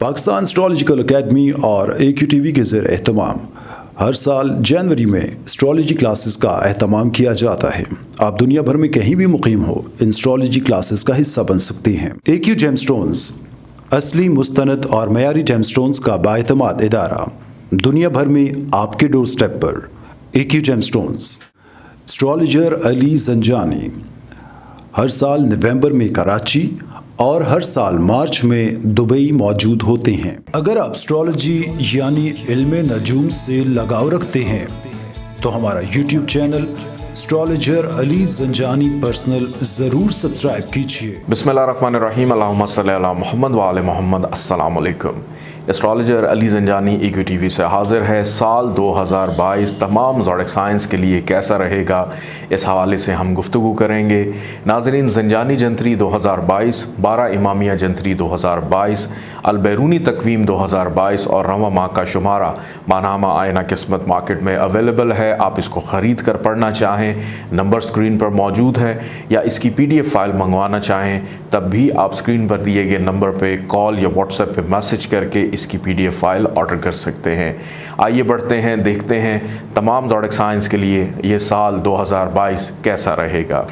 Pakistan astrological academy और AQTV के ज़ेर एहतमाम हर साल जनवरी में एस्ट्रोलॉजी क्लासेस का एहतमाम किया जाता है। आप दुनिया भर में कहीं भी मुकीम हो, इन एस्ट्रोलॉजी क्लासेस का हिस्सा बन सकते हैं। AQ जेमस्टोन्स असली, मुस्तनद और मयारी जेमस्टोन्स का बाएतमाद इदारा दुनिया भर में आपके डोर स्टेप पर। AQ gemstones. Astrologer Ali Zanjani हर साल नवंबर में कराची और हर साल मार्च में दुबई मौजूद होते हैं। अगर आप एस्ट्रोलॉजी यानी इल्म नजूम से लगाव रखते हैं तो हमारा YouTube channel astrologer Ali Zanjani personal ज़रूर सब्सक्राइब कीजिए। बिस्मिल्लाहिर्रहमानिर्रहीम, अल्लाहुम्मा सल्ली अला मुहम्मद व आले मुहम्मद। अस्सलाम वालेकुम। एस्ट्रोलॉजर अली ज़ंजानी AQTV से हाजिर है। साल 2022 तमाम ज़ोडिक साइंस के लिए कैसा रहेगा, इस हवाले से हम गुफ्तगू करेंगे। नाज़रीन, ज़ंजानी जंतरी 2022, 12 इमामिया जंतरी 2022, अलबैरूनी तकवीम 2022 और रवा माह का शुमारा मानामा आयना किस्मत मार्केट में अवेलेबल है। आप इसको ख़रीद कर पढ़ना चाहें, नंबर स्क्रीन पर मौजूद है, या इसकी PDF फ़ाइल मंगवाना चाहें तब भी आप स्क्रीन पर दिए गए नंबर पर कॉल या व्हाट्सएप पर मैसेज करके इसकी PDF फ़ाइल ऑर्डर कर सकते हैं। आइए बढ़ते हैं, देखते हैं तमाम ज़ोडिक साइंस के लिए ये साल 2022 कैसा रहेगा।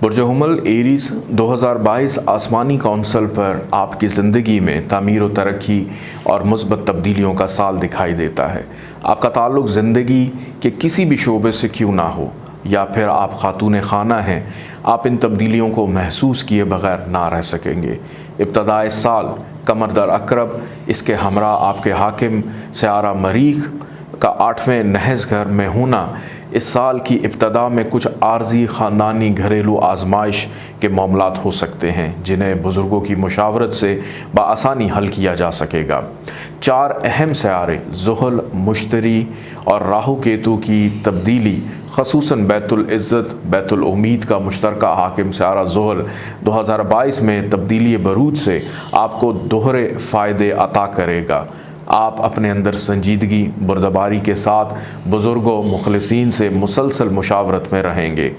बुर्ज हुमल एरीज 2022 आसमानी कौंसल पर आपकी ज़िंदगी में तामीर व तरक्की और मुस्बत तब्दीलियों का साल दिखाई देता है। आपका ताल्लुक़ ज़िंदगी के किसी भी शोबे से क्यों ना हो, या फिर आप खातून खाना हैं, आप इन तब्दीलियों को महसूस किए बग़ैर ना रह सकेंगे। इब्तदाए साल कमर दर अकरब, इसके हमरा आपके हाकिम सयारा मरीख का 8वें नहज़ घर में होना इस साल की इब्तदा में कुछ आर्जी ख़ानदानी घरेलू आजमाइश के मामलात हो सकते हैं, जिन्हें बुज़ुर्गों की मुशावरत से बआसानी हल किया जा सकेगा। 4 अहम सयारे ज़ुहल, मुश्तरी और राहु केतु की तब्दीली, ख़ुसूसन बैतुल इज़्ज़त, बैतुल उम्मीद का मुश्तरका हाकिम सयारा ज़ुहल 2022 में तब्दीली बरूज से आपको दोहरे फ़ायदे अता करेगा। आप अपने अंदर संजीदगी, बुर्दबारी के साथ बुज़ुर्गों मुखलिसीन से मुसलसल मुशावरत में रहेंगे।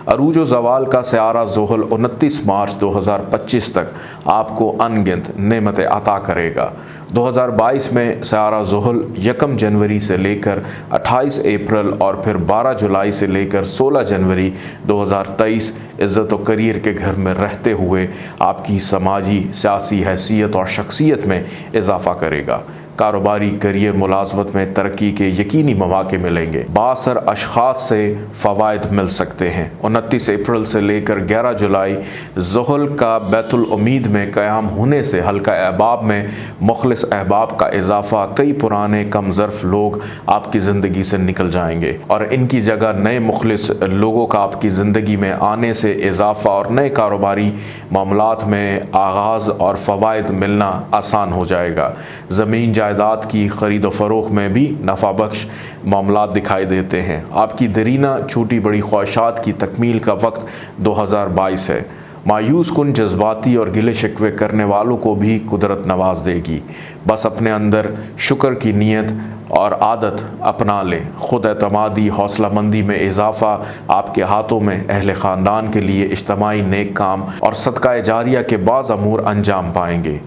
अरूज व ज़वाल का सयारा ज़ुहल 29 मार्च 2025 तक आपको अनगिनत नेमतें अता करेगा। 2022 में सयारा ज़ुहल 1 जनवरी से लेकर 28 अप्रैल और फिर 12 जुलाई से लेकर 16 जनवरी 2023 इज़्ज़त व करियर के घर में रहते हुए आपकी समाजी, सियासी हैसियत और शख्सियत में इजाफ़ा करेगा। कारोबारी करियर मुलाजमत में तरक्की के यकीनी मौके मिलेंगे। बासर अशख़ास से फ़वाइद मिल सकते हैं। 29 अप्रैल से लेकर 11 जुलाई ज़ुहल का बैतुल उम्मीद में क़याम होने से हल्का अहबाब में मुखलिस अहबाब का इजाफ़ा, कई पुराने कम ज़र्फ़ लोग आपकी ज़िंदगी से निकल जाएंगे और इनकी जगह नए मुखलिस लोगों का आपकी ज़िंदगी में आने से इजाफ़ा और नए कारोबारी मामलात में आगाज़ और फ़वाइद मिलना आसान हो जाएगा। ज़मीन जायदाद की ख़रीद व फ़रोख्त में भी नफ़ा बख्श मामलात दिखाई देते हैं। आपकी दरीना छोटी बड़ी ख्वाहिशात की तकमील का वक्त 2022 है। मायूस कुन जज्बाती और गिले शिकवे करने वालों को भी कुदरत नवाज देगी। बस अपने अंदर शुक्र की नीयत और आदत अपना लें। ख़ुद एतमादी, हौसलामंदी में इजाफ़ा आपके हाथों में अहले ख़ानदान के लिए इज्तिमाई नेक काम और सदका जारिया के बाज़ अमूर अंजाम पाएंगे।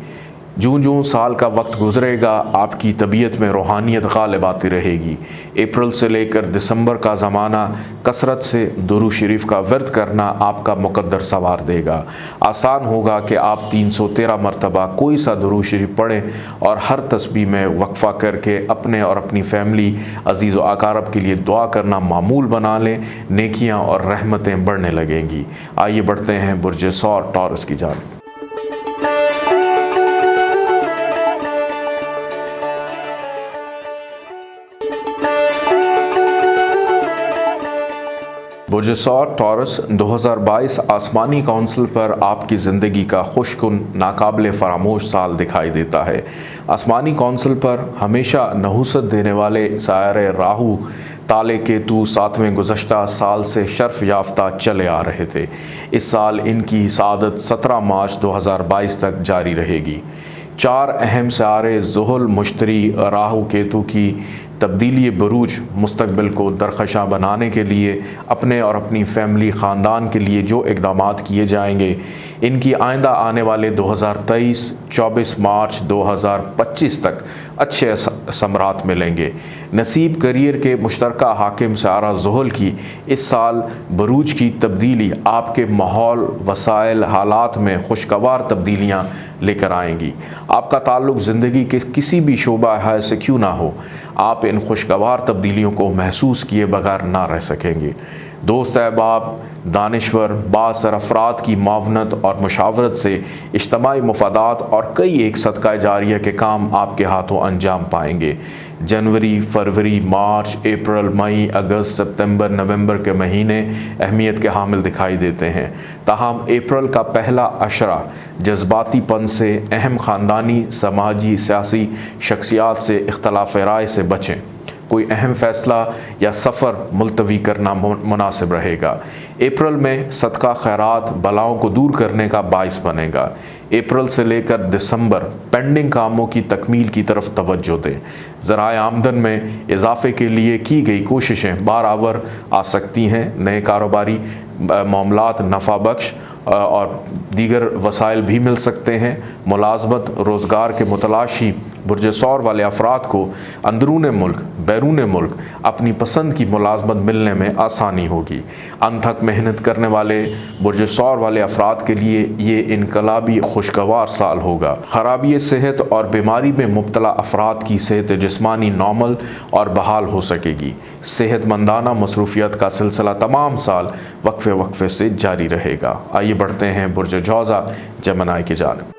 जूं जूं साल का वक्त गुजरेगा, आपकी तबीयत में रूहानियत गालिब आती रहेगी। अप्रैल से लेकर दिसंबर का ज़माना कसरत से दुरूद शरीफ का वर्द करना आपका मुकद्दर सवार देगा। आसान होगा कि आप 313 मरतबा कोई सा दुरूद शरीफ पढ़ें और हर तस्बीह में वक्फ़ा करके अपने और अपनी फैमिली, अजीज़ व अकारब के लिए दुआ करना मामूल बना लें। नेकियां और रहमतें बढ़ने लगेंगी। आइए बढ़ते हैं बुर्ज सौर टॉरस की जानिब। बुर्ज सौर टॉरस 2022 आसमानी कौंसल पर आपकी ज़िंदगी का खुशकुन, नाकाबिल फ़रामोश साल दिखाई देता है। आसमानी कौंसल पर हमेशा नहुसत देने वाले सायरे राहु, ताले केतु 7वें गुज़श्ता साल से शर्फ याफ्ता चले आ रहे थे। इस साल इनकी सादत 17 मार्च 2022 तक जारी रहेगी। 4 अहम सियारे ज़ुहल, मुश्तरी, राहु केतु की तब्दीली बरूज मुस्तकबिल को दरख़शां बनाने के लिए अपने और अपनी फैमिली ख़ानदान के लिए जो इक़दामात किए जाएंगे, इनकी आइंदा आने वाले 2023 24 मार्च 2025 तक अच्छे समरात मिलेंगे। नसीब करियर के मुश्तरका हाकिम सारा ज़ुहल की इस साल बरूज की तब्दीली आपके माहौल, वसाइल, हालात में खुशगवार तब्दीलियाँ लेकर आएंगी। आपका ताल्लुक़ ज़िंदगी के किसी भी शोबा है से क्यों ना हो, आप इन खुशगवार तब्दीलियों को महसूस किए बगैर ना रह सकेंगे। दोस्त अहबाब, दानिश्वर, बासर अफराद की मावनत और मुशावरत से इज्तमाई मुफादात और कई एक सदका जारिया के काम आपके हाथों अंजाम पाएंगे। जनवरी, फरवरी, मार्च, अप्रैल, मई, अगस्त, सितंबर, नवंबर के महीने अहमियत के हामिल दिखाई देते हैं। ताहम अप्रैल का पहला अशरा जज्बातीपन से, अहम ख़ानदानी, समाजी, सियासी शख्सियात से इख्तलाफ राय से बचें। कोई अहम फ़ैसला या सफ़र मुलतवी करना मुनासिब रहेगा। अप्रैल में सदका खैरात बलाओं को दूर करने का बाइस बनेगा। अप्रैल से लेकर दिसंबर पेंडिंग कामों की तकमील की तरफ तवज्जो दें। ज़राए आमदन में इजाफ़े के लिए की गई कोशिशें बारावर आ सकती हैं। नए कारोबारी मामलात नफ़ा बख्श और दीगर वसाइल भी मिल सकते हैं। मुलाजमत, रोज़गार के मुतलाशी बुर्ज सौर वाले अफराद को अंदरून मुल्क, बैरून मुल्क अपनी पसंद की मुलाजमत मिलने में आसानी होगी। अनथक मेहनत करने वाले बुर्ज सौर वाले अफराद के लिए ये इनकलाबी खुशगवार साल होगा। ख़राबी सेहत और बीमारी में मुब्तला अफराद की सेहत जिस्मानी नॉर्मल और बहाल हो सकेगी। सेहतमंदाना मसरूफियत का सिलसिला तमाम साल वक्फे से जारी रहेगा। आइए बढ़ते हैं बुर्ज जौज़ा जमनाई की जानिब।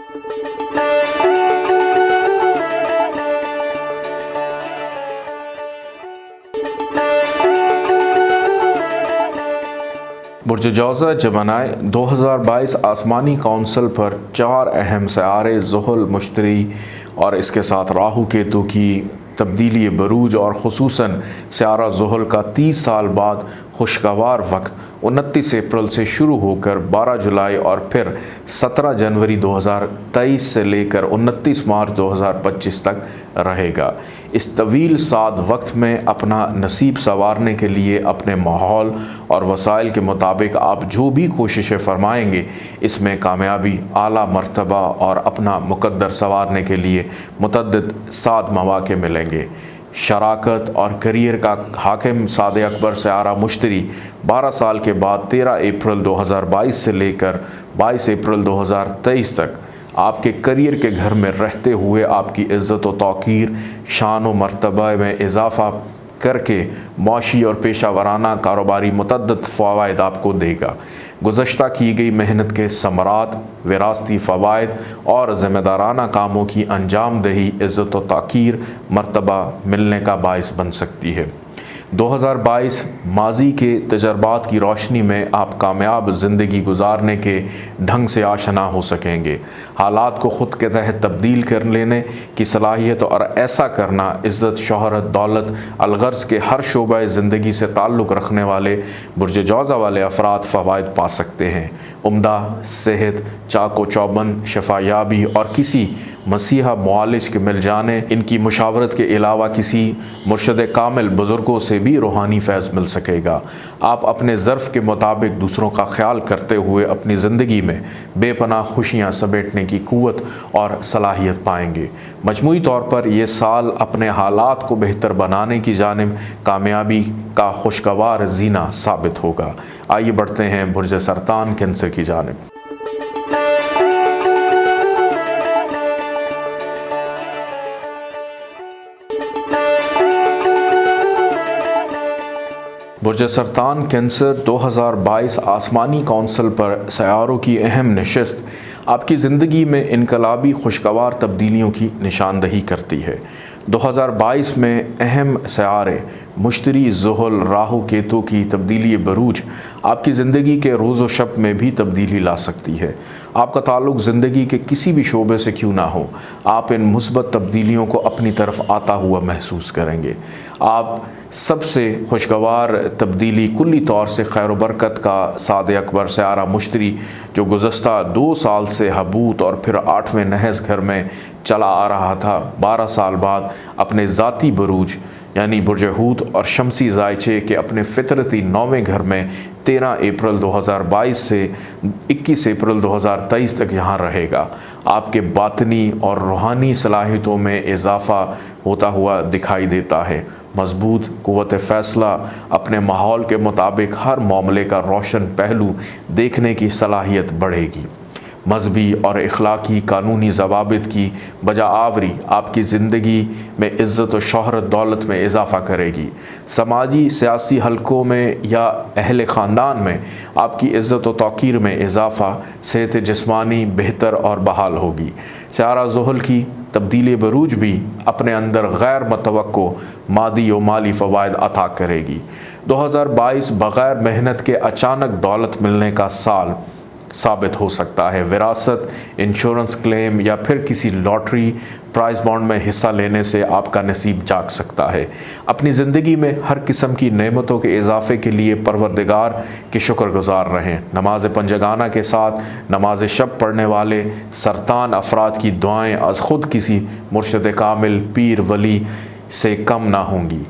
बुर्ज जौज़ा जमनाई 2022 आसमानी कौंसल पर 4 अहम सियारे ज़ुहल, मुश्तरी और इसके साथ राहु केतु की तब्दीली बरूज और ख़ुसूसन सियारा ज़ुहल का 30 साल बाद खुशगवार वक्त 29 अप्रैल से शुरू होकर 12 जुलाई और फिर 17 जनवरी 2023 से लेकर 29 मार्च 2025 तक रहेगा। इस तवील साद वक्त में अपना नसीब संवारने के लिए अपने माहौल और वसाइल के मुताबिक आप जो भी कोशिशें फरमाएंगे, इसमें कामयाबी, आला मर्तबा और अपना मुकद्दर संवारने के लिए मुतअद्दिद साद मौक़े मिलेंगे। शराकत और करियर का हाकिम सादे अकबर सियारा मुश्तरी 12 साल के बाद 13 अप्रैल 2022 से लेकर 22 अप्रैल 2023 तक आपके करियर के घर में रहते हुए आपकी इज़्ज़त व तौक़ीर, शान व मर्तबा में इजाफ़ा करके मौशी और पेशा वराना कारोबारी मुतअद्दिद फ़वाइद आपको देगा। गुज़श्ता की गई मेहनत के समरात, विरासती फ़वाइद और ज़िम्मेदाराना कामों की अंजाम दही इज़्ज़त व तौक़ीर मर्तबा मिलने का बाइस बन सकती है। 2022 माजी के तजर्बात की रोशनी में आप कामयाब ज़िंदगी गुजारने के ढंग से आशना हो सकेंगे। हालात को ख़ुद के तहत तब्दील कर लेने की सलाहियत और ऐसा करना इज़्ज़त, शोहरत, दौलत, अलगर्ज़ के हर शोबे ज़िंदगी से ताल्लुक़ रखने वाले बुर्ज जौज़ा वाले अफराद फ़वाइद पा सकते हैं। उम्दा सेहत, चाको चौबन, शफायाबी और किसी मसीहा मुआलिज के मिल जाने, इनकी मुशावरत के अलावा किसी मुर्शद कामिल बुज़ुर्गों से भी रूहानी फैज़ मिल सकेगा। आप अपने ज़र्फ़ के मुताबिक दूसरों का ख्याल करते हुए अपनी ज़िंदगी में बेपनाह खुशियाँ समेटने की क़ुव्वत और सलाहियत पाएंगे। मजमूई तौर पर यह साल अपने हालात को बेहतर बनाने की जानिब कामयाबी का खुशगवार ज़ीना साबित होगा। आइए बढ़ते हैं बुर्ज सरतान कैंसर की जानिब। बुर्ज सरतान कैंसर 2022 आसमानी कौंसल पर सियारों की अहम नशस्त आपकी ज़िंदगी में इनकलाबी खुशगवार तब्दीलियों की निशानदही करती है। 2022 में अहम सियारे मुश्तरी, ज़ुहल, राहु केतु की तब्दीली बरूज आपकी ज़िंदगी के रोज़ व शब में भी तब्दीली ला सकती है। आपका ताल्लुक़ ज़िंदगी के किसी भी शोबे से क्यों ना हो, आप इन मुस्बत तब्दीलियों को अपनी तरफ आता हुआ महसूस करेंगे। आप सबसे खुशगवार तब्दीली कुल्ली तौर से खैर व बरकत का सादे अकबर सियारा मुश्तरी, जो गुज़श्ता 2 साल से हबूत और फिर 8वें नहस घर में चला आ रहा था, 12 साल बाद अपने ज़ाती बरूज यानी बुर्ज हूत और शमसी जायचे के अपने फितरती 9वें घर में 13 अप्रैल 2022 से 21 अप्रैल 2023 तक यहाँ रहेगा। आपके बातनी और रूहानी सलाहियतों में इजाफा होता हुआ दिखाई देता है। मजबूत क़ुव्वत फ़ैसला, अपने माहौल के मुताबिक हर मामले का रोशन पहलू देखने की सलाहियत बढ़ेगी। मजहबी और इखलाकी कानूनी ज़वाबित की बजाआवरी आपकी ज़िंदगी में इज़्ज़त और शोहरत दौलत में इजाफ़ा करेगी। समाजी सियासी हलकों में या अहले ख़ानदान में आपकी इज़्ज़त और तौक़ीर में इजाफ़ा, सेहत जिस्मानी बेहतर और बहाल होगी। सियारा ज़ुहल की तब्दीली बरूज भी अपने अंदर गैर मुतवक्को मादी व माली फ़वाइद अता करेगी। 2022 बग़ैर मेहनत के अचानक दौलत मिलने का साल साबित हो सकता है। विरासत, इंश्योरेंस क्लेम या फिर किसी लॉटरी प्राइज़ बॉन्ड में हिस्सा लेने से आपका नसीब जाग सकता है। अपनी ज़िंदगी में हर किस्म की नेमतों के इजाफे के लिए परवरदिगार के शुक्रगुजार रहें। नमाज पंजगाना के साथ नमाज शब पढ़ने वाले सरतान अफराद की दुआएं अज खुद किसी मुर्शिद कामिल, पीर, वली से कम ना होंगी।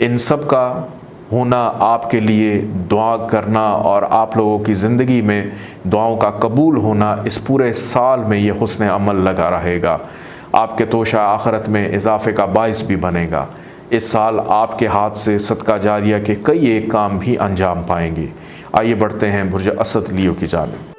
इन सब का होना आपके लिए दुआ करना और आप लोगों की ज़िंदगी में दुआओं का कबूल होना इस पूरे साल में ये हुस्न अमल लगा रहेगा। आपके तोशा आखिरत में इजाफे का बाइस भी बनेगा। इस साल आपके हाथ से सदका जारिया के कई एक काम भी अंजाम पाएंगे। आइए बढ़ते हैं बुर्ज असद लियो की जानिब।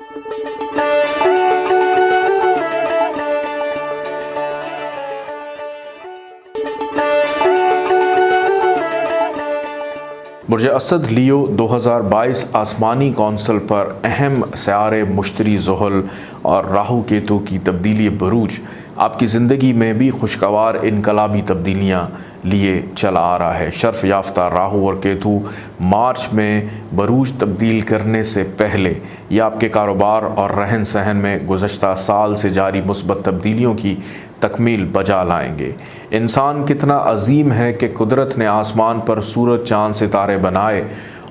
बुर्ज असद लियो 2022 आसमानी कौंसल पर अहम सियारे मुश्तरी ज़ुहल और राहु केतु की तब्दीली बरूज आपकी ज़िंदगी में भी खुशगवार इनकलाबी तब्दीलियाँ लिए चला आ रहा है। शर्फ याफ्ता राहु और केतु मार्च में बरूज तब्दील करने से पहले यह आपके कारोबार और रहन सहन में गुज़श्ता साल से जारी मुस्बत तब्दीलियों की तकमील बजा लाएंगे। इंसान कितना अजीम है कि कुदरत ने आसमान पर सूरज, चाँद, सितारे बनाए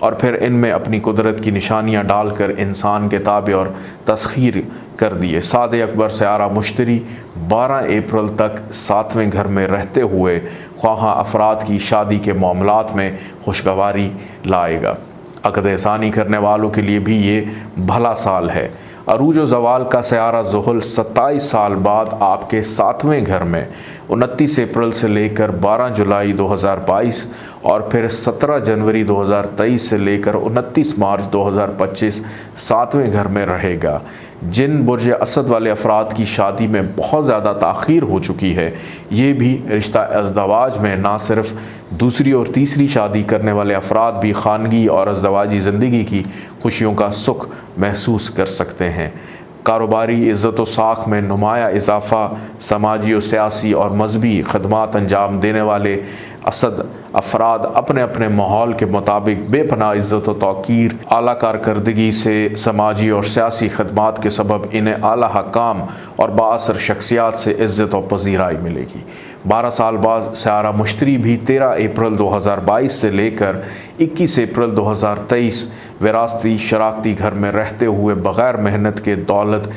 और फिर इनमें अपनी कुदरत की निशानियां डालकर इंसान के ताबे और तस्खीर कर दिए। सादे अकबर सियारा मुश्तरी 12 अप्रैल तक 7वें घर में रहते हुए ख्वाहा अफराद की शादी के मामलात में खुशगवारी लाएगा। अक़द एहसानी करने वालों के लिए भी ये भला साल है। अरूज व ज़वाल का सियारा ज़ुहल 27 साल बाद आपके 7वें घर में 29 अप्रैल से लेकर 12 जुलाई 2022 और फिर 17 जनवरी 2023 से लेकर 29 मार्च 2025 7वें घर में रहेगा। जिन बुर्ज असद वाले अफराद की शादी में बहुत ज़्यादा ताख़ीर हो चुकी है, ये भी रिश्ता अज़दवाज में ना सिर्फ दूसरी और तीसरी शादी करने वाले अफराद भी खानगी और अज़दवाजी ज़िंदगी की खुशियों का सुख महसूस कर सकते हैं। कारोबारी इज़्ज़त व साख में नुमाया इजाफ़ा, समाजी और सियासी और मजहबी खदमात अंजाम देने वाले असद अफराद अपने अपने माहौल के मुताबिक बेपनाह इज़्ज़त व तौक़ीर, आला कारकर्दगी से समाजी और सियासी खदमात के सबब इन्हें आला हकाम और बाअसर शख्सियात से इज़्ज़त व पज़ीराई मिलेगी। 12 साल बाद सियारा मुश्तरी भी 13 अप्रैल 2022 से लेकर 21 अप्रैल 2023 विरासती शराकती घर में रहते हुए बग़ैर मेहनत के दौलत,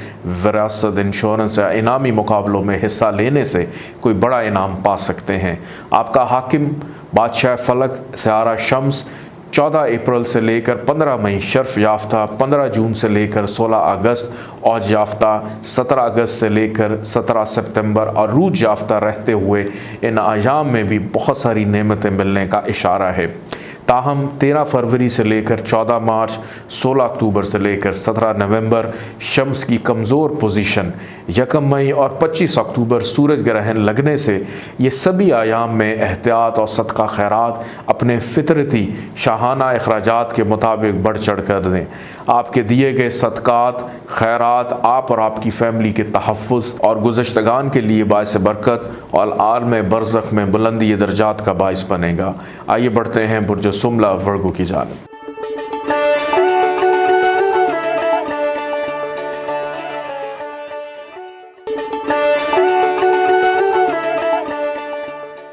विरासत, इंश्योरेंस या इनामी मुकाबलों में हिस्सा लेने से कोई बड़ा इनाम पा सकते हैं। आपका हाकिम बादशाह फलक सियारा शम्स 14 अप्रैल से लेकर 15 मई, शर्फ याफ्ता 15 जून से लेकर 16 अगस्त, औज याफ्ता 17 अगस्त से लेकर 17 सितंबर और रूज याफ्ता रहते हुए इन अयाम में भी बहुत सारी नेमतें मिलने का इशारा है। ताहम 13 फरवरी से लेकर 14 मार्च, 16 अक्टूबर से लेकर 17 नवंबर शम्स की कमज़ोर पोजीशन, 1 मई और 25 अक्टूबर सूरज ग्रहण लगने से ये सभी आयाम में एहतियात और सदका खैरात अपने फितरती शाहाना अखराजात के मुताबिक बढ़ चढ़ कर दें। आपके दिए गए सदकात खैरात आप और आपकी फ़ैमिली के तहफ़्फ़ुज़ और गुज़श्तगान के लिए बाइस बरकत और आलम बरज़ख में बुलंदी दर्जात का बाइस बनेगा। आइए बढ़ते हैं बुर्ज सुमला वर्गो की जानिब।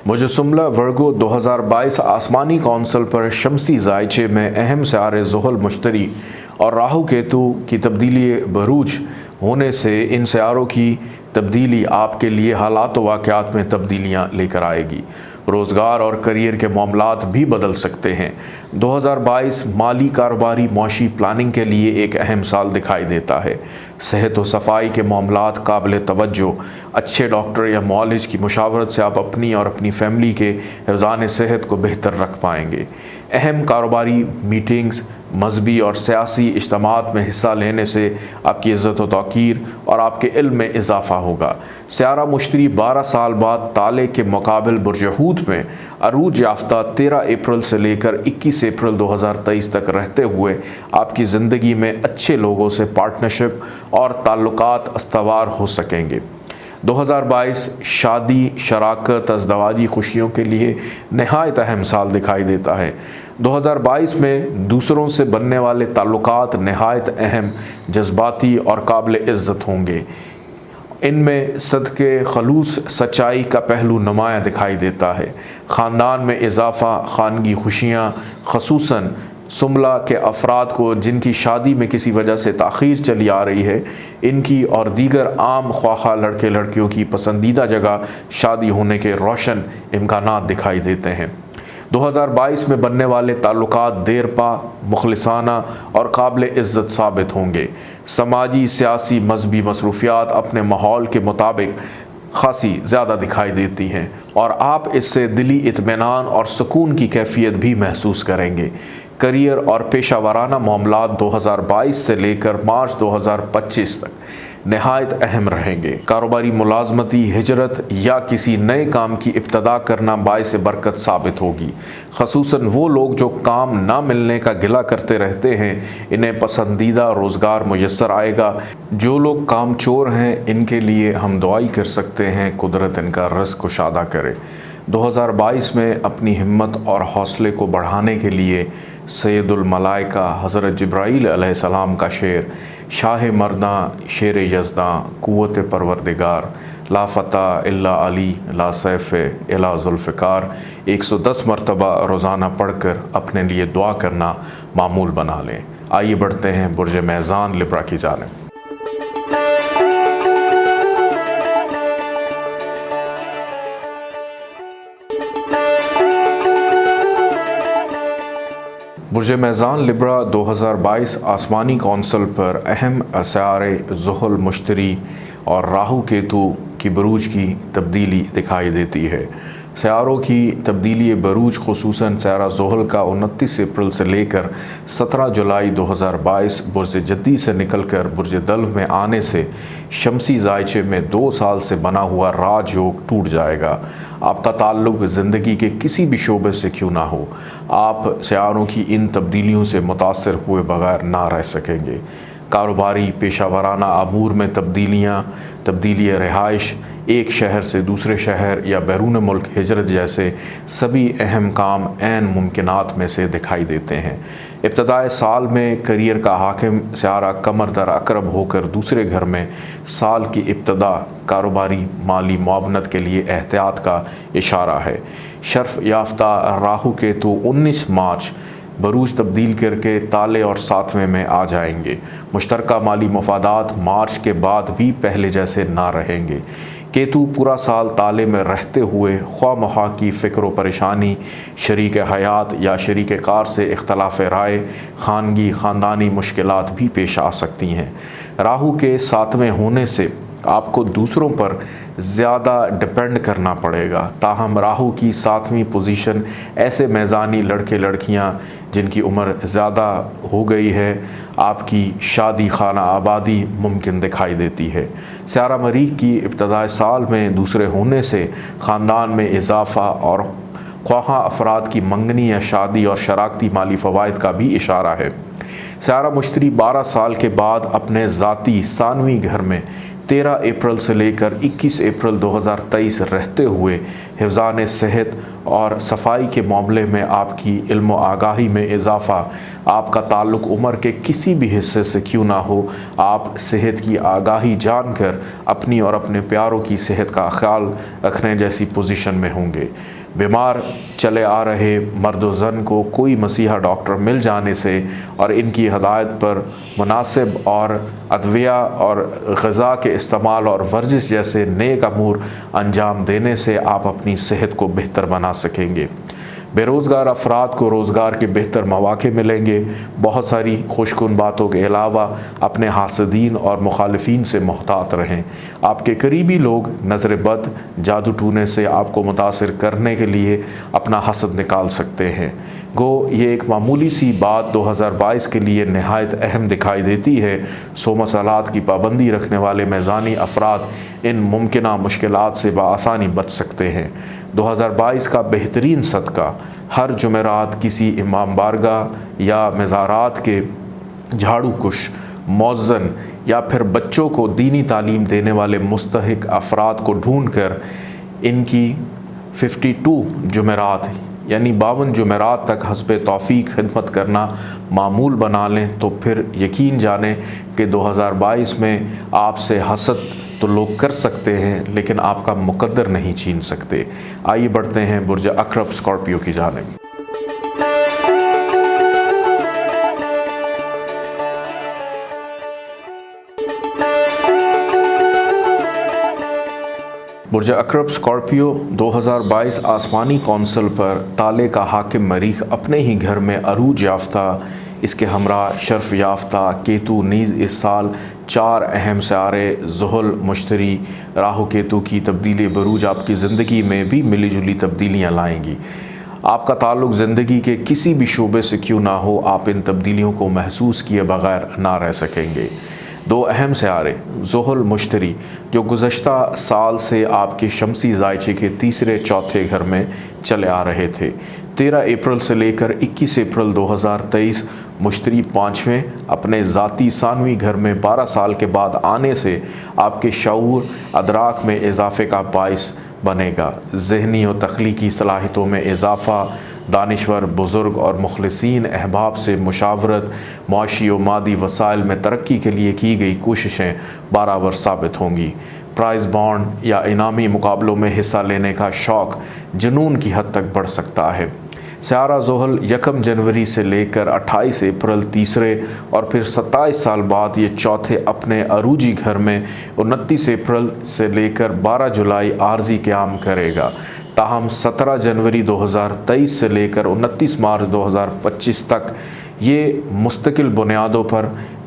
बुर्ज सुमला वर्गो 2022 आसमानी कौंसल पर शमसी जायचे में अहम सियारे ज़ुहल मुश्तरी और राहु केतु की तब्दीली बरूज होने से इन सियारों की तब्दीली आपके लिए हालात व वाक़यात में तब्दीलियाँ लेकर आएगी। रोज़गार और करियर के मामलात भी बदल सकते हैं। 2022 माली कारोबारी मौशी प्लानिंग के लिए एक अहम साल दिखाई देता है। सेहत व सफाई के मामलात काबिल तवज्जो। अच्छे डॉक्टर या मुआलिज की मुशावरत से आप अपनी और अपनी फैमिली के हिफ़्ज़ान सेहत को बेहतर रख पाएंगे। अहम कारोबारी मीटिंग्स, मजहबी और सियासी इज्तिमात में हिस्सा लेने से आपकी इज़्ज़त व तौक़ीर और आपके इल्म में इजाफ़ा होगा। सियारा मुश्तरी 12 साल बाद ताले के मुकाबिल बुर्ज हूत में अरूज याफ्ता 13 अप्रैल से लेकर 21 अप्रैल 2023 तक रहते हुए आपकी ज़िंदगी में अच्छे लोगों से पार्टनरशिप और ताल्लुकात अस्तवार हो सकेंगे। 2022 शादी, शराकत, अज़दवाजी खुशियों के लिए नहायत अहम साल दिखाई देता है। 2022 में दूसरों से बनने वाले ताल्लुकात नहायत अहम, जज्बाती और काबिल इज़्ज़त होंगे। इनमें सदक़े खलूस सच्चाई का पहलू नुमाया दिखाई देता है। ख़ानदान में इजाफ़ा, ख़ानगी खुशियाँ, ख़ुसूसन सुमला के अफराद को जिनकी शादी में किसी वजह से ताख़ीर चली आ रही है, इनकी और दीगर आम ख्वाहा लड़के लड़कियों की पसंदीदा जगह शादी होने के रोशन इम्कानात दिखाई देते हैं। 2022 में बनने वाले ताल्लुकात देरपा, मुखलिसाना और काबिल इज़्ज़त साबित होंगे। समाजी, सियासी, मजहबी मसरूफियात अपने माहौल के मुताबिक खासी ज़्यादा दिखाई देती हैं और आप इससे दिली इत्मीनान और सुकून की कैफियत भी महसूस करेंगे। करियर और पेशा वाराना मामलात 2022 से लेकर मार्च 2025 तक नहायत अहम रहेंगे। कारोबारी मुलाजमती, हिजरत या किसी नए काम की इब्तदा करना बाइस बरकत साबित होगी। ख़ुसूसन वो लोग जो काम ना मिलने का गिला करते रहते हैं, इन्हें पसंदीदा रोज़गार मुयस्सर आएगा। जो लोग काम चोर हैं, इनके लिए हम दुआई कर सकते हैं, कुदरत इनका रिज़्क़ कुशादा करे। 2022 में अपनी हिम्मत और हौसले को बढ़ाने के लिए सैयदुल मलाइका हज़रत जिब्राईल अलैहिस्सलाम का शेर, शाह मर्दा शेर यज़दा कुव्वत परवरदिगार, ला फ़ता इल्ला अली ला सैफ़ इला ज़ुल्फ़िकार 110 मरतबा रोज़ाना पढ़कर अपने लिए दुआ करना मामूल बना लें। आइए बढ़ते हैं बुर्ज मेज़ान लिब्रा की जानिब। बुर्ज मेज़ान लिब्रा 2022 आसमानी कौंसल पर अहम असारे ज़ुहल, मुश्तरी और राहु केतु की बरूज की तब्दीली दिखाई देती है। सियारों की तब्दीली बरूज खुसूसन सियारा ज़ुहल का 29 अप्रैल से लेकर 17 जुलाई 2022 बुर्ज जद्दी से निकलकर बुर्ज दल्व में आने से शमसी ज़ायचे में 2 साल से बना हुआ राजयोग टूट जाएगा। आपका ताल्लुक़ ज़िंदगी के किसी भी शोबे से क्यों ना हो, आप सियारों की इन तब्दीलियों से मुतासर हुए बगैर ना रह सकेंगे। कारोबारी, पेशा वाराना अमूर में तब्दीलियाँ, तब्दीली रिहाइश, एक शहर से दूसरे शहर या बैरून मुल्क हिजरत जैसे सभी अहम काम ऐन मुमकिनात में से दिखाई देते हैं। इब्तदाए साल में करियर का हाकिम सियारा कमर दर अकरब होकर दूसरे घर में साल की इब्तदा कारोबारी माली मुआवनत के लिए एहतियात का इशारा है। शर्फ याफ्ता राहु केतु 19 मार्च बरूज तब्दील करके ताले और सातवें में आ जाएंगे। मुश्तरका माली मफादात मार्च के बाद भी पहले जैसे ना रहेंगे। केतु पूरा साल ताले में रहते हुए ख्वाह महा की फ़िक्र व परेशानी, शरीक हयात या शरीक कार से इख्तलाफ राय, खानगी ख़ानदानी मुश्किलात भी पेश आ सकती हैं। राहु के सातवें होने से आपको दूसरों पर ज़्यादा डिपेंड करना पड़ेगा। ताहम राहु की सातवीं पोजीशन ऐसे मैज़ानी लड़के लड़कियां जिनकी उम्र ज़्यादा हो गई है, आपकी शादी खाना आबादी मुमकिन दिखाई देती है। सियारा मरीख की इब्तदाई साल में दूसरे होने से ख़ानदान में इजाफ़ा और ख्वाहा अफराद की मंगनी या शादी और शराकती माली फ़वाइद का भी इशारा है। सियारा मुश्तरी 12 साल के बाद अपने ज़ाती सानवी घर में 13 अप्रैल से लेकर 21 अप्रैल 2023 रहते हुए हिफ़्ज़ान सेहत और सफाई के मामले में आपकी इल्म व आगाही में इजाफ़ा, आपका ताल्लुक़ उम्र के किसी भी हिस्से से क्यों ना हो, आप सेहत की आगाही जानकर अपनी और अपने प्यारों की सेहत का ख्याल रखने जैसी पोजीशन में होंगे। बीमार चले आ रहे मर्द व ज़न को कोई मसीहा डॉक्टर मिल जाने से और इनकी हदायत पर मुनासिब और अदविया और ग़िज़ा के इस्तेमाल और वर्जिश जैसे नेक अमूर अंजाम देने से आप अपनी सेहत को बेहतर बना सकेंगे। बेरोज़गार अफराद को रोज़गार के बेहतर मौक़े मिलेंगे। बहुत सारी खुशकुन बातों के अलावा अपने हासदीन और मुखालिफिन से मोहतात रहें। आपके करीबी लोग नज़र बद, जादू टूने से आपको मुतासिर करने के लिए अपना हसद निकाल सकते हैं। गो ये एक मामूली सी बात 2022 के लिए नहायत अहम दिखाई देती है। सो मसालात की पाबंदी रखने वाले मैज़ानी अफराद इन मुमकिना मुश्किलात से बआसानी बच सकते हैं। 2022 का बेहतरीन सदका हर जुमेरात किसी इमाम बारगाह या मज़ारात के झाड़ू कुश, मौज़न या फिर बच्चों को दीनी तालीम देने वाले मुस्तहिक अफराद को ढूंढ कर इनकी 52 जुमेरात यानी 52 जुमेरात तक हस्बे तौफीक खिदमत करना मामूल बना लें, तो फिर यकीन जानें कि 2022 में आपसे हसद तो लोग कर सकते हैं लेकिन आपका मुकद्दर नहीं छीन सकते। आइए बढ़ते हैं बुर्ज अक़रब स्कॉर्पियो की जानिब। बुर्ज अक़रब स्कॉर्पियो 2022 आसमानी कौंसल पर ताले का हाकिम मरीख अपने ही घर में अरूज याफ्ता, इसके हमरा शर्फ याफ्ता केतु नीज़ इस साल 4 अहम सियारे ज़ुहल, मुश्तरी, राहु केतु की तब्दीली बरूज आपकी ज़िंदगी में भी मिली जुली तब्दीलियाँ लाएंगी। आपका ताल्लुक़ ज़िंदगी के किसी भी शोबे से क्यों ना हो, आप इन तब्दीलियों को महसूस किए बगैर ना रह सकेंगे। 2 अहम सियारे ज़ुहल, मुश्तरी जो गुज़श्ता साल से आपके शमसी ज़ायचे के तीसरे चौथे घर में चले आ रहे थे। 13 अप्रैल से लेकर 21 अप्रैल 2023 मुश्तरी 5वें अपने ज़ाती सानवी घर में 12 साल के बाद आने से आपके शऊर अदराक में इजाफ़े का बाइस बनेगा। ज़हनी और तख्लीकी सलाहियतों में इजाफ़ा, दानिश्वर बुज़ुर्ग और मुखलिसीन अहबाब से मुशावरत, मुआशी व मादी वसाइल में तरक्की के लिए की गई कोशिशें बराबर साबित होंगी। प्राइज़ बॉन्ड या इनामी मुकाबलों में हिस्सा लेने का शौक़ जुनून की हद तक बढ़ सकता है। सियारा ज़ुहल 1 जनवरी से लेकर 28 अप्रैल तीसरे और फिर 27 साल बाद ये चौथे अपने अरूजी घर में 29 अप्रैल से लेकर 12 जुलाई आर्जी क़याम करेगा। ताहम 17 जनवरी 2023 से लेकर 29 मार्च 2025 तक ये मुस्तकिल बुनियादों पर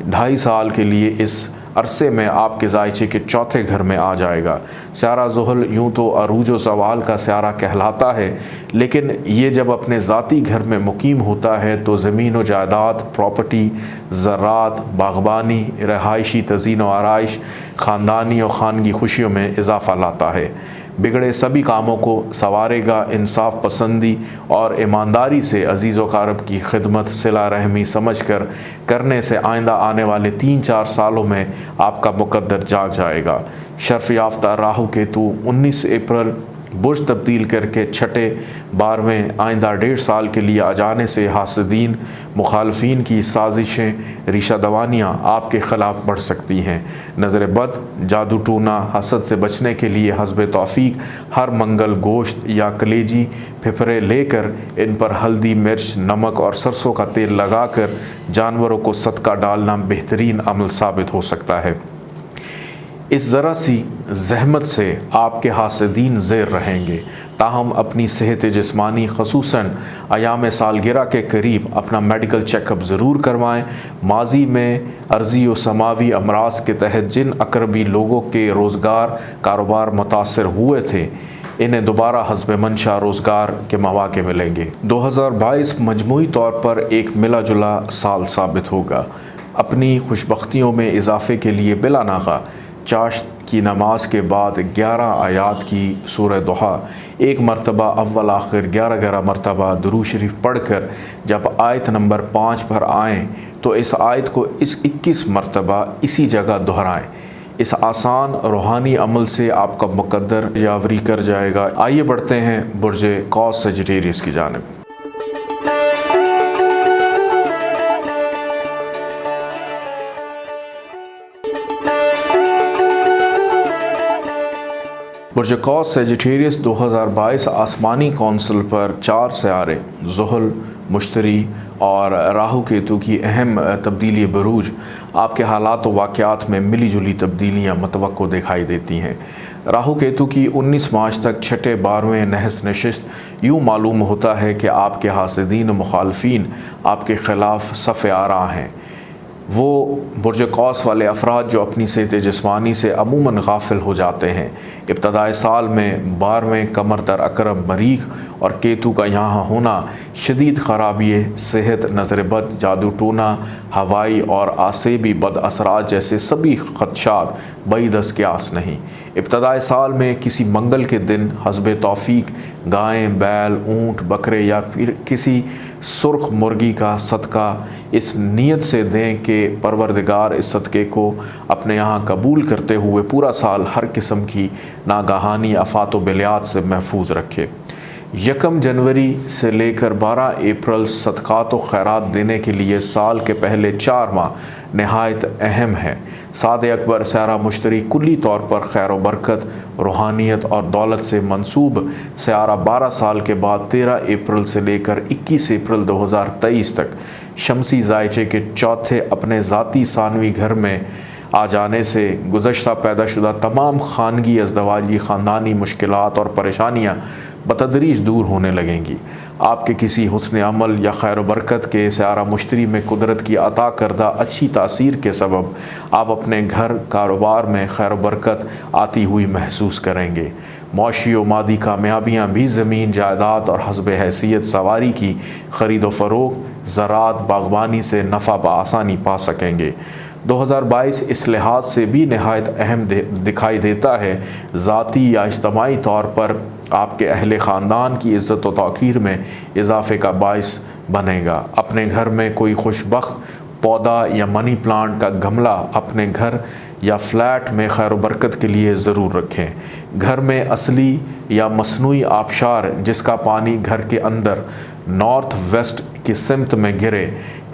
2.5 साल के लिए इस अरसे में आपके ज़ायचे के चौथे घर में आ जाएगा। सियारा ज़ुहल यूँ तो अरूज व ज़वाल का सियारा कहलाता है, लेकिन ये जब अपने ज़ाती घर में मुकीम होता है तो ज़मीन व जायदाद, प्रॉपर्टी, ज़रात, बागबानी, रहायशी तज़ीन व आराइश, ख़ानदानी और ख़ानगी खुशियों में इजाफ़ा लाता है। बिगड़े सभी कामों को संवारेगा। इंसाफ पसंदी और ईमानदारी से अजीज़ व क़ारब की खिदमत सिला रहमी समझ कर करने से आइंदा आने वाले 3-4 सालों में आपका मुकद्दर जाग जाएगा। शर्फ याफ्ता राहु केतु 19 अप्रैल बुर्ज तब्दील करके 6ठे 12वें आइंदा 1.5 साल के लिए आ जाने से हासदीन, मुखालफिन की साजिशें, रिशा दवानियाँ आपके ख़िलाफ़ बढ़ सकती हैं। नज़र बद, जादू टूना, हसद से बचने के लिए हस्बे तौफीक हर मंगल गोश्त या कलेजी फिफरे लेकर इन पर हल्दी, मिर्च, नमक और सरसों का तेल लगाकर जानवरों को सदका डालना बेहतरीन अमल साबित हो सकता है। इस ज़रा सी ज़हमत से आपके हासदीन ज़ेर रहेंगे। ताहम अपनी सेहत जिस्मानी खसूसन अयाम सालगिरह के करीब अपना मेडिकल चेकअप ज़रूर करवाएँ। माजी में अर्ज़ी व समावी अमराज के तहत जिन अकरबी लोगों के रोज़गार कारोबार मुतासर हुए थे, इन्हें दोबारा हस्ब मंशा रोज़गार के मौक़े मिलेंगे। 2022 मजमूई तौर पर एक मिला जुला साल साबित होगा। अपनी खुशबख्तियों में इजाफ़े के लिए बिला नागा चाश्त की नमाज के बाद 11 आयात की सूरह दुहा एक मरतबा अव्वल आखिर 11 मरतबा दुरूद शरीफ पढ़कर जब आयत नंबर 5 पर आएँ तो इस आयत को इस 21 मरतबा इसी जगह दोहराएँ। इस आसान रूहानी अमल से आपका मुकद्दर यावरी कर जाएगा। आइए बढ़ते हैं बुर्ज कौस सजिटेरियस की जानिब। बुर्ज कौस सजिटेरियस 2022 आसमानी कौंसल पर 4 सियारे ज़ुहल, मुश्तरी और राहु केतु की अहम तब्दीली बरूज आपके हालात व वाक़यात में मिली जुली तब्दीलियाँ मतवक्को दिखाई देती हैं। राहु केतु की 19 मार्च तक छठे 12वें नहस नशिस्त यूँ मालूम होता है कि आपके हासिदीन मुखालफीन आपके ख़िलाफ़ सफ़ आरा हैं। वो बुर्ज कौस वाले अफराद जो अपनी सेहत जिस्मानी से अमूमन गाफिल हो जाते हैं। इब्तदाई साल में 12वें कमर दर अकरब मरीख और केतु का यहाँ होना शदीद ख़राबी सेहत, नज़र बद, जादू टोना, हवाई और आसेबी बद असरात जैसे सभी खदशात बईदस क्यास नहीं। इब्तदाई साल में किसी मंगल के दिन हस्ब तौफीक गायें, बैल, ऊँट, बकरे या फिर किसी सुर्ख मुर्गी का सदका इस नीयत से दें कि परवरदिगार इस सदक़े को अपने यहाँ कबूल करते हुए पूरा साल हर किस्म की नागहानी आफ़ात व बलियात से महफूज रखे। 1 जनवरी से लेकर 12 अप्रैल सदक़ात व खैरात देने के लिए साल के पहले 4 माह नहायत अहम है। साद अकबर स्यारा मुश्तरी कुल्ली तौर पर खैर व बरकत, रूहानियत और दौलत से मंसूब स्यारा 12 साल के बाद 13 अप्रैल से लेकर 21 अप्रैल 2023 तक शमसी जायचे के चौथे अपने ज़ाती सानवी घर में आ जाने से गुज़श्ता पैदाशुदा तमाम खानगी अज़दवाजी ख़ानदानी मुश्किलात और परेशानियाँ बतदरीज दूर होने लगेंगी। आपके किसी हुस्न अमल या खैर बरकत के स्यारा मुश्तरी में कुदरत की अता करदा अच्छी तासीर के सबब आप अपने घर कारोबार में खैर बरकत आती हुई महसूस करेंगे। मौशी व मादी कामयाबियाँ भी ज़मीन जायदाद और हस्ब हैसियत सवारी की ख़रीद व फ़रोख्त, ज़राअत, बागवानी से नफ़ा बआसानी पा सकेंगे। 2022 इस लिहाज से भी नहायत अहम दिखाई देता है। ज़ाती या इज्तमाई तौर पर आपके अहले ख़ानदान की इज़्ज़त व तौक़ीर में इजाफ़े का बाइस बनेगा। अपने घर में कोई खुशबख्त पौधा या मनी प्लांट का गमला अपने घर या फ्लैट में खैर बरकत के लिए ज़रूर रखें। घर में असली या मसनूई आबशार जिसका पानी घर के अंदर नॉर्थ वेस्ट की सिमत में गिरे,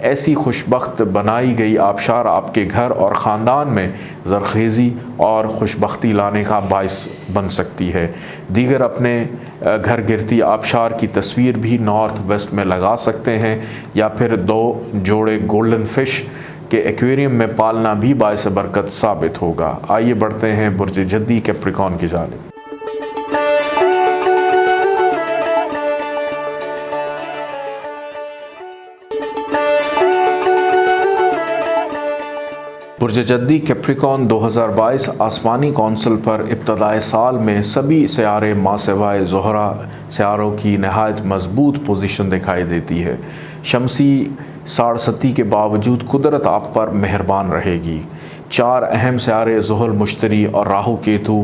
ऐसी खुशबख्त बनाई गई आबशार आपके घर और ख़ानदान में ज़रखेज़ी और खुशबख्ती लाने का बाइस बन सकती है। दीगर अपने घर गिरती आबशार की तस्वीर भी नॉर्थ वेस्ट में लगा सकते हैं या फिर 2 जोड़े गोल्डन फिश के एक्वेरियम में पालना भी बाइस बरकत साबित होगा। आइए बढ़ते हैं बुर्ज जद्दी कैप्रिकॉर्न की जानिब। बुर्ज जद्दी कैप्रिकॉर्न 2022 आसमानी कौंसल पर इब्तदाई साल में सभी सियारे मासिवाए ज़ोहरा सियारों की नहायत मजबूत पोजीशन दिखाई देती है। शमसी साड़सती के बावजूद कुदरत आप पर मेहरबान रहेगी। 4 अहम सियारे ज़ुहल, मुश्तरी और राहु केतु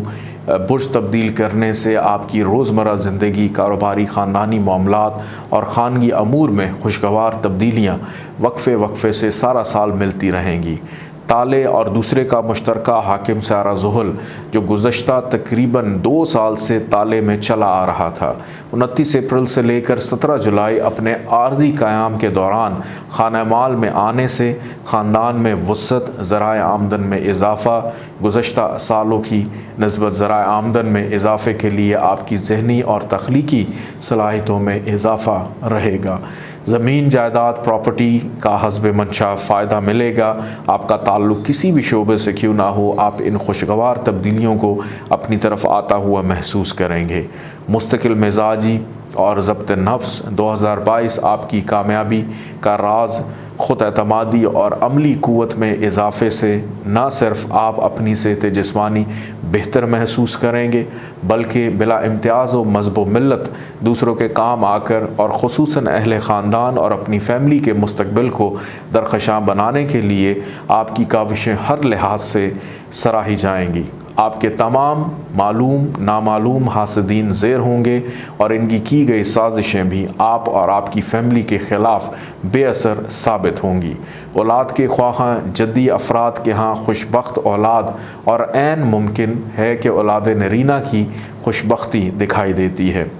बुर्ज तब्दील करने से आपकी रोज़मर्रा ज़िंदगी, कारोबारी, ख़ानदानी मामलात और ख़ानगी अमूर में खुशगवार तब्दीलियाँ वक्फ़े वक्फ़े से सारा साल मिलती रहेंगी। ताले और दूसरे का मुश्तरका हाकिम स्यारा ज़ुहल जो गुज़श्ता तकरीबन 2 साल से ताले में चला आ रहा था, 29 अप्रैल से लेकर 17 जुलाई अपने आर्जी क़याम के दौरान खाना माल में आने से ख़ानदान में वुसअत, ज़राए आमदन में इजाफ़ा, गुज़श्ता सालों की निस्बत ज़राए आमदन में इजाफ़े के लिए आपकी ज़हनी और तख्लीकी सलाहियतों में इजाफ़ा रहेगा। ज़मीन जायदाद प्रॉपर्टी का हस्ब मंशा फ़ायदा मिलेगा। आपका ताल्लुक़ किसी भी शोबे से क्यों ना हो, आप इन खुशगवार तब्दीलियों को अपनी तरफ आता हुआ महसूस करेंगे। मुस्तकिल मिजाजी और ज़ब्त नफ्स 2022 आपकी कामयाबी का राज ख़ुद एतमादी और अमली क़ुव्वत में इजाफ़े से न सिर्फ़ आप अपनी सेहत जिस्मानी बेहतर महसूस करेंगे बल्कि बिला इम्तियाज़ व मज़हब व मिल्लत दूसरों के काम आकर और ख़ुसूसन अहले ख़ानदान और अपनी फ़ैमिली के मुस्तक़बिल को दरख़शां बनाने के लिए आपकी काविशें हर लिहाज से सराही जाएंगी। आपके तमाम मालूम नामालूम हासिदीन ज़ेर होंगे और इनकी की गई साजिशें भी आप और आपकी फ़ैमिली के ख़िलाफ़ बेअसर साबित होंगी। औलाद के ख्वाहां जद्दी अफराद के यहाँ खुशबख्त औलाद और ऐन मुमकिन है कि औलाद नरीना की खुशबख्ती दिखाई देती है।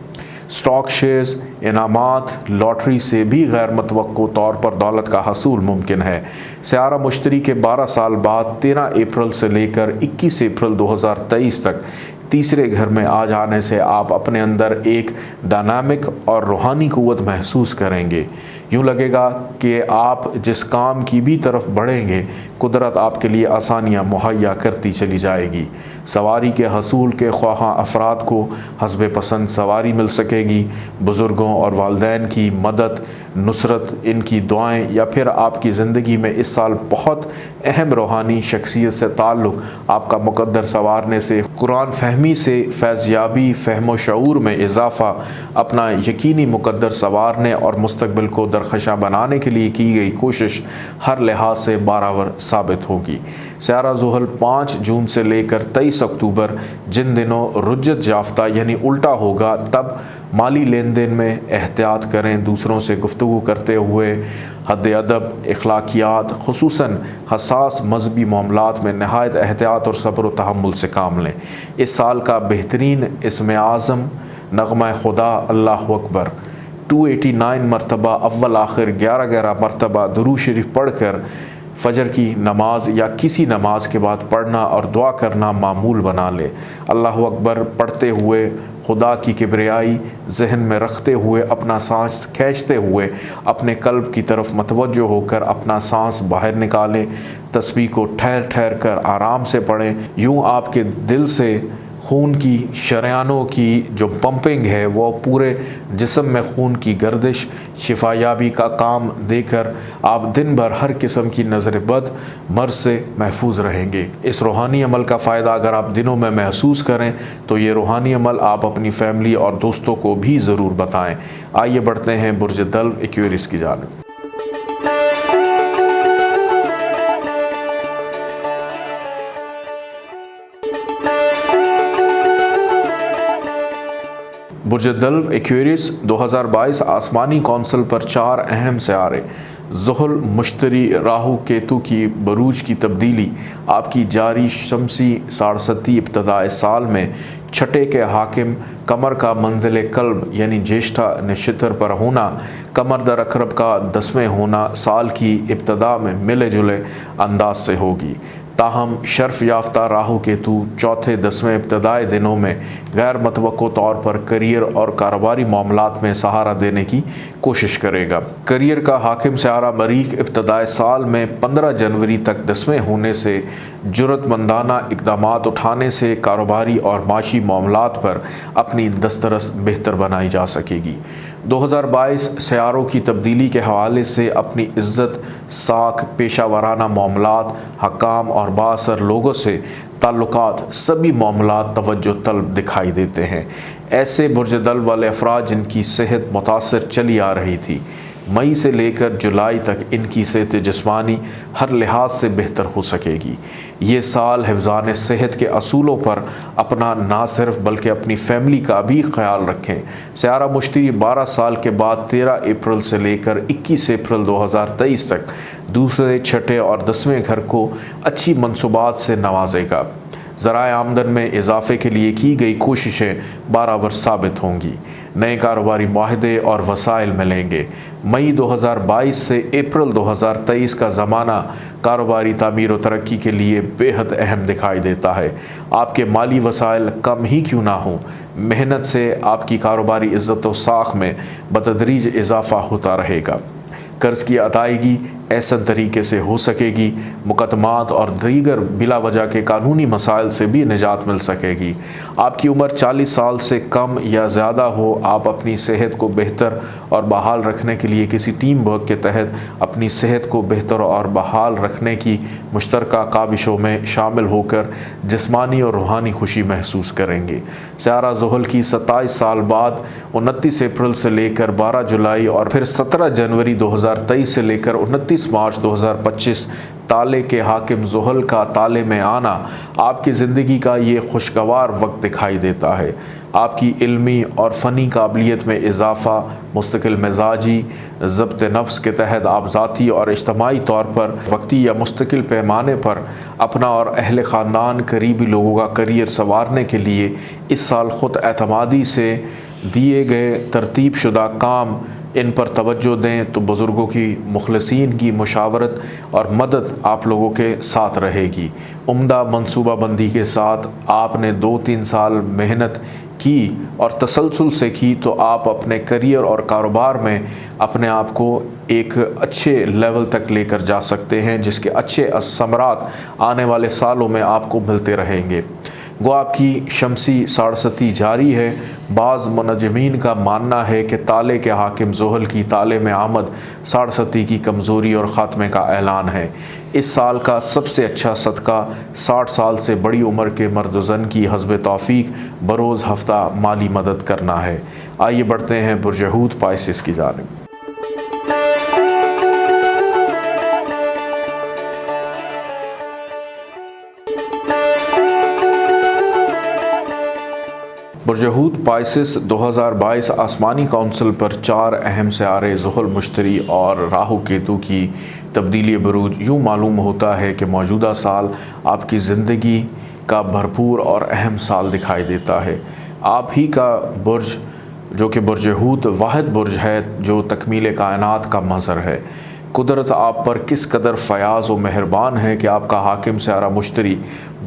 स्टॉक शेयर्स, इनामात, लॉटरी से भी गैर मतवक्को तौर पर दौलत का हसूल मुमकिन है। स्यारा मुश्तरी के 12 साल बाद 13 अप्रैल से लेकर 21 अप्रैल 2023 तक तीसरे घर में आ जाने से आप अपने अंदर एक डायनामिक और रूहानी क़ुव्वत महसूस करेंगे। यूँ लगेगा कि आप जिस काम की भी तरफ बढ़ेंगे कुदरत आपके लिए आसानियाँ मुहैया करती चली जाएगी। सवारी के हसूल के ख्वाहा अफराद को हस्ब पसंद सवारी मिल सकेगी। बुज़ुर्गों और वालिदैन की मदद, नुसरत, इनकी दुआएं या फिर आपकी ज़िंदगी में इस साल बहुत अहम रूहानी शख्सियत से ताल्लुक़ आपका मुकद्दर संवारने से, कुरान फहमी से फैज़याबी, फ़हम शऊर में इजाफ़ा, अपना यकीनी मुकद्दर संवारने और मुस्तक़बिल को दरख़शा बनाने के लिए की गई कोशिश हर लिहाज से बारावर साबित होगी। सियारा ज़ुहल 5 जून से लेकर 23 अक्टूबर जिन दिनों रुज्जत याफ्ता यानी उल्टा होगा, तब माली लेन देन में एहतियात करें। दूसरों से गुफ्तगू करते हुए हद अदब, इखलाकियात, खुसूसन हसास मजहबी मामलात में नहायत एहतियात और सब्र व तहम्मुल से काम लें। इस साल का बेहतरीन इसम आज़म नग़मा खुदा अल्लाह अकबर 289 मरतबा अव्वल आखिर 11-11 मरतबा दुरूद शरीफ पढ़कर फ़जर की नमाज या किसी नमाज के बाद पढ़ना और दुआ करना मामूल बना ले। अल्लाह अकबर पढ़ते हुए खुदा की किबरियाई जहन में रखते हुए अपना सांस खींचते हुए अपने कल्ब की तरफ मतवज्जो होकर अपना सांस बाहर निकालें। तस्बीह को ठहर ठहर कर आराम से पढ़ें। यूँ आपके दिल से खून की शरियानों की जो पंपिंग है वो पूरे जिस्म में खून की गर्दिश शिफायाबी का काम देकर आप दिन भर हर किस्म की नज़र बद मर्ज से महफूज रहेंगे। इस रूहानी अमल का फ़ायदा अगर आप दिनों में महसूस करें तो ये रूहानी अमल आप अपनी फैमिली और दोस्तों को भी ज़रूर बताएं। आइए बढ़ते हैं बुर्ज दल्व एक्वेरियस की जानिब। बुर्ज दल्व एक्वेरियस 2022 आसमानी कौंसल पर 4 अहम सियारे ज़ुहल, मुश्तरी, राहु, केतु की बरूज की तब्दीली आपकी जारी शमसी 67 इब्तदाए साल में छठे के हाकिम कमर का मंजिल कल्ब यानी ज्येष्ठा नक्षत्र पर होना, कमर दर अकरब का 10वें होना साल की इब्तदा में मिले जुले अंदाज से होगी। ताहम शर्फ याफ्ता राहु केतु चौथे 10वें इब्तदाई दिनों में गैर मतवक्को तौर पर करियर और कारोबारी मामलात में सहारा देने की कोशिश करेगा। करियर का हाकिम सियारा मरीख इब्तदाई साल में 15 जनवरी तक 10वें होने से जुर्रतमंदाना इक़दामात उठाने से कारोबारी और माशी मामलात पर अपनी दस्तरस बेहतर बनाई जा सकेगी। 2022 सियारों की तब्दीली के हवाले से अपनी इज़्ज़त, साख, पेशा वराना मामलात, हकाम और बाअसर लोगों से ताल्लुकात सभी मामलात तवज्जो तलब दिखाई देते हैं। ऐसे बुर्ज दल्व वाले अफराद जिनकी सेहत मुतासर चली आ रही थी, मई से लेकर जुलाई तक इनकी सेहत जिस्मानी हर लिहाज से बेहतर हो सकेगी। ये साल हिफ्ज़ान सेहत के असूलों पर अपना ना सिर्फ बल्कि अपनी फैमिली का भी ख्याल रखें। सियारा मुश्तरी 12 साल के बाद 13 अप्रैल से लेकर 21 अप्रैल 2023 तक दूसरे, छठे और 10वें घर को अच्छी मनसूबात से नवाजेगा। ज़राए आमदन में इजाफ़े के लिए की गई कोशिशें बाराबर साबित होंगी। नए कारोबारी माहदे और वसाइल मिलेंगे। मई 2022 से अप्रैल 2023 का ज़माना कारोबारी तामीर व तरक्की के लिए बेहद अहम दिखाई देता है। आपके माली वसाइल कम ही क्यों ना हो, मेहनत से आपकी कारोबारी इज़्ज़त व साख में बतदरीज इजाफ़ा होता रहेगा। कर्ज़ की अदायगी ऐसा तरीके से हो सकेगी, मुकदमात और दीगर बिला वजह के कानूनी मसाइल से भी निजात मिल सकेगी। आपकी उम्र 40 साल से कम या ज़्यादा हो, आप अपनी सेहत को बेहतर और बहाल रखने के लिए किसी टीम वर्क के तहत अपनी सेहत को बेहतर और बहाल रखने की मुश्तरका काविशों में शामिल होकर जिस्मानी और रूहानी खुशी महसूस करेंगे। सियारा ज़ुहल की 27 साल बाद 29 अप्रैल से लेकर 12 जुलाई और फिर 17 जनवरी 2023 से लेकर 29 मार्च 2025 ताले के हाकिम ज़ुहल का ताले में आना आपकी ज़िंदगी का ये खुशगवार वक्त दिखाई देता है। आपकी इल्मी और फ़नी काबिलियत में इजाफ़ा, मुस्तकिल मिजाजी ज़ब्त नफ्स के तहत आप ज़ाती और इज्तमाई तौर पर वक्ती या मुस्तकिल पैमाने पर अपना और अहल ख़ानदान करीबी लोगों का करियर संवारने के लिए इस साल ख़ुद एतमादी से दिए गए तरतीब शुदा काम इन पर तवज्जो दें तो बुज़ुर्गों की, मुखलसीन की मुशावरत और मदद आप लोगों के साथ रहेगी। उम्दा मनसूबाबंदी के साथ आपने 2-3 साल मेहनत की और तसलसल से की तो आप अपने करियर और कारोबार में अपने आप को एक अच्छे लेवल तक लेकर जा सकते हैं, जिसके अच्छे असमरात आने वाले सालों में आपको मिलते रहेंगे। गो आपकी शमसी साड़सती जारी है। बाज़ मुनजमीन का मानना है कि ताले के हाकिम ज़ुहल की ताले में आमद साड़सती की कमज़ोरी और ख़ात्मे का ऐलान है। इस साल का सबसे अच्छा सदका 60 साल से बड़ी उम्र के मर्द-ओ-ज़न की हस्ब तौफ़ीक बरोज़ हफ्ता माली मदद करना है। आइए बढ़ते हैं बुर्ज हूत पाइसिस की जानिब। बुर्ज हूत पाइसिस 2022 आसमानी काउंसिल पर 4 अहम सियारे ज़ुहल, मुश्तरी और राहु केतु की तब्दीली बरूज। यूँ मालूम होता है कि मौजूदा साल आपकी ज़िंदगी का भरपूर और अहम साल दिखाई देता है। आप ही का बुर्ज जो कि बुर्ज हूत वाहिद बुर्ज है जो तकमील कायनात का मज़हर है। कुदरत आप पर किस कदर फ़याज़ व मेहरबान है कि आपका हाकिम सियारा मुश्तरी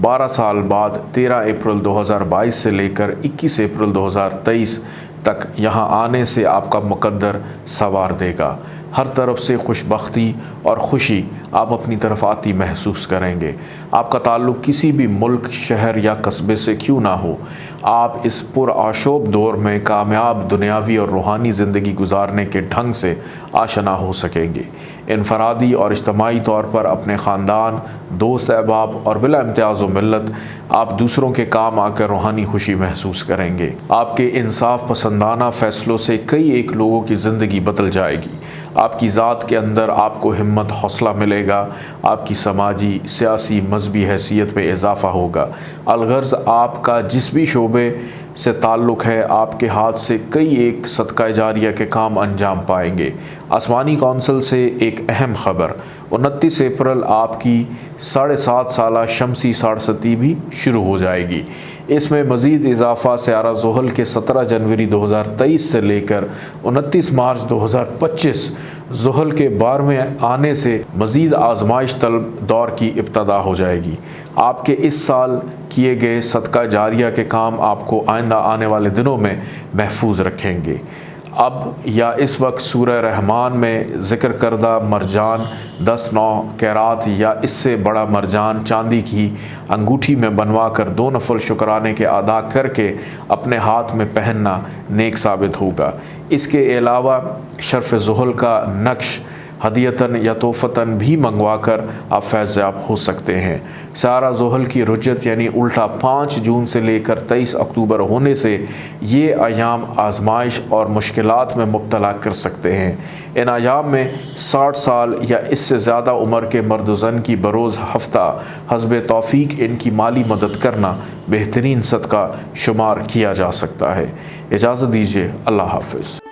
12 साल बाद 13 अप्रैल 2022 से लेकर 21 अप्रैल 2023 तक यहाँ आने से आपका मुकद्दर सवार देगा। हर तरफ से खुशबख्ती और खुशी आप अपनी तरफ आती महसूस करेंगे। आपका ताल्लुक़ किसी भी मुल्क, शहर या कस्बे से क्यों ना हो, आप इस पुरआशोब दौर में कामयाब दुनियावी और रूहानी ज़िंदगी गुजारने के ढंग से आशना हो सकेंगे। इनफरादी और इज्तमाही तौर पर अपने ख़ानदान, दोस्त अहबाब और बिला इम्तियाज़ व मिल्लत आप दूसरों के काम आकर रूहानी खुशी महसूस करेंगे। आपके इंसाफ पसंदाना फ़ैसलों से कई एक लोगों की ज़िंदगी बदल जाएगी। आपकी ज़ात के अंदर आपको हिम्मत, हौसला मिलेगा। आपकी समाजी, सियासी, मजहबी हैसियत में इजाफ़ा होगा। अलगर्ज़ आपका जिस भी शोबे से ताल्लुक़ है, आपके हाथ से कई एक सदका जारिया के काम अंजाम पाएंगे। आसमानी काउंसिल से एक अहम ख़बर, 29 अप्रैल आपकी 7.5 साला शमसी साड़सती भी शुरू हो जाएगी। इसमें मज़ीद इजाफ़ा सियारा ज़ुहल के 17 जनवरी 2023 से लेकर 29 मार्च 2025 ज़ुहल के 12वें आने से मज़ीद आजमाइश तलब दौर की इब्तदा हो जाएगी। आपके इस साल किए गए सदका जारिया के काम आपको आइंदा आने वाले दिनों में महफूज रखेंगे। अब या इस वक्त सूरह रहमान में ज़िक्र करदा मरजान 10-9 कैरात या इससे बड़ा मरजान चांदी की अंगूठी में बनवा कर 2 नफल शुक्राने के अदा करके अपने हाथ में पहनना नेक साबित होगा। इसके अलावा शर्फ़ ज़ुहल का नक्श हदियतन या तोहफ़तन भी मंगवा कर आप फैज़याब हो सकते हैं। सियारा ज़ुहल की रुजत यानी उल्टा 5 जून से लेकर 23 अक्टूबर होने से ये अयाम आजमाइश और मुश्किलात में मुब्तला कर सकते हैं। इन अयाम में 60 साल या इससे ज़्यादा उम्र के मर्द-ओ-ज़न की बरोज़ हफ्ता हस्ब तौफ़ीक इनकी माली मदद करना बेहतरीन सदका शुमार किया जा सकता है। इजाज़त दीजिए। अल्लाह हाफ़िज़।